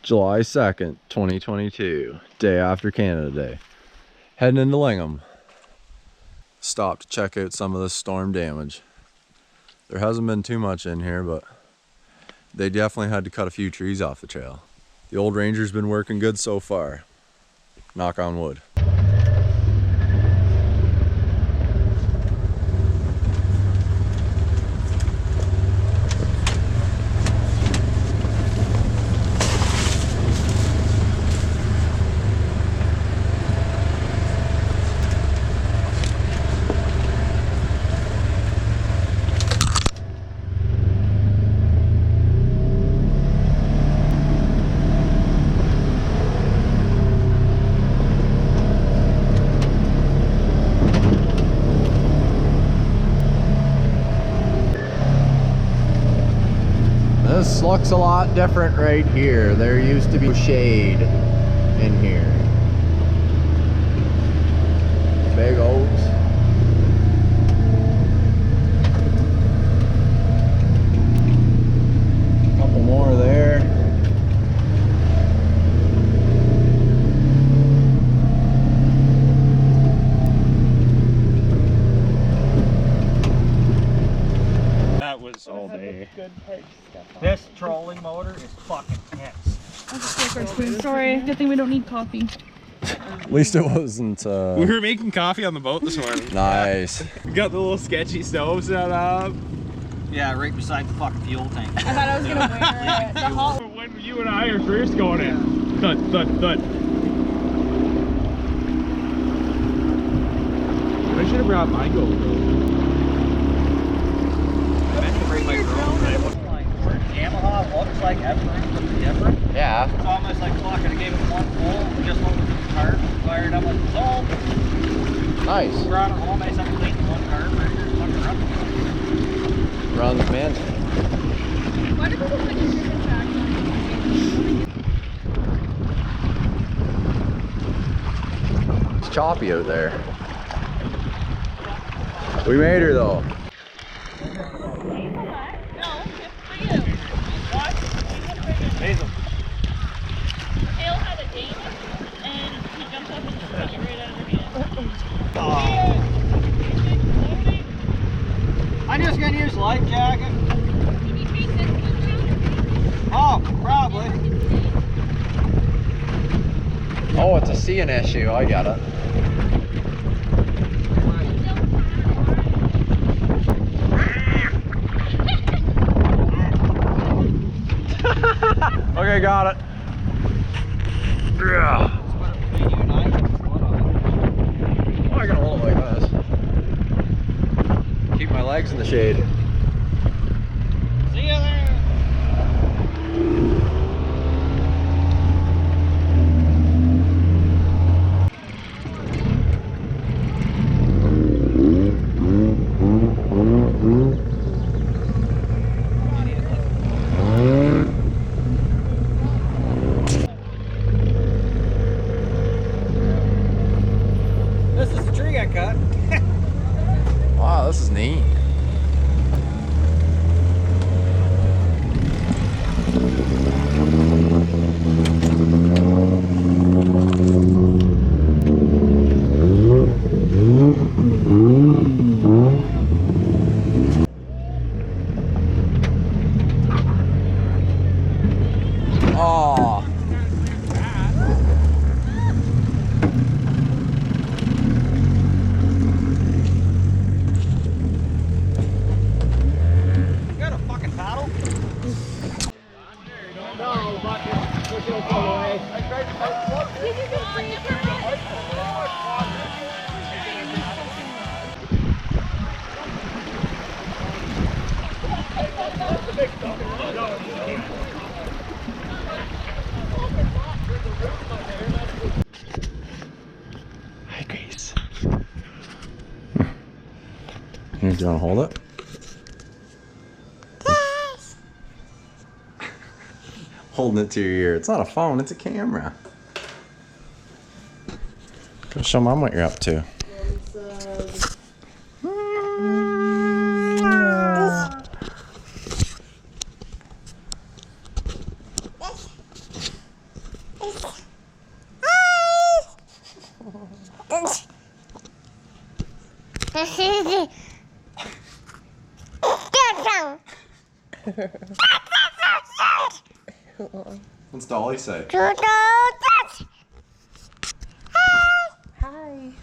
July 2nd, 2022, day after Canada Day. Heading into Lingham. Stopped to check out some of the storm damage. There hasn't been too much in here, but they definitely had to cut a few trees off the trail. The old Ranger's been working good so far. Knock on wood. This looks a lot different right here. There used to be shade in here. Big oaks. Couple more there. That was all day. Good parts stuff on. This trolling motor is fucking tense. I'll just take our spoon. Sorry, good thing we don't need coffee. At least it wasn't We were making coffee on the boat this morning. nice. We got the little sketchy stove set up. Yeah, right beside the fucking fuel tank. I thought I was gonna wear it. The hot. When you and I are first going in. Thud, thud, thud. I should have brought my GoPro. I meant to bring my drone, but it wasn't like where Yamaha looks like everything looks different. Yeah. It's almost like fuck, I gave it one pull, just loaded the cart, fired up like the sold. Nice. Brought it home, I said clean one cart, ready to fucking run. Run the man. Why do people put your back on? It's choppy out there. We made her though. No, it's for you. What? Hazel. Hale had a date and he jumped up and just took it right out of her hand. Oh. I'm just gonna use life jacket. Can you take this one? Oh, probably. Oh, it's a seeing issue. I got it. Okay, got it. Yeah. Oh, I can hold it like this. Keep my legs in the shade. See you there. This is the tree I cut. Wow, this is neat. Oh. You got a fucking paddle? No, but push it away. Hi, Grace. Here, do you want to hold it? Holding it to your ear. It's not a phone, it's a camera. Go show Mom what you're up to. What's Dolly say? Hi.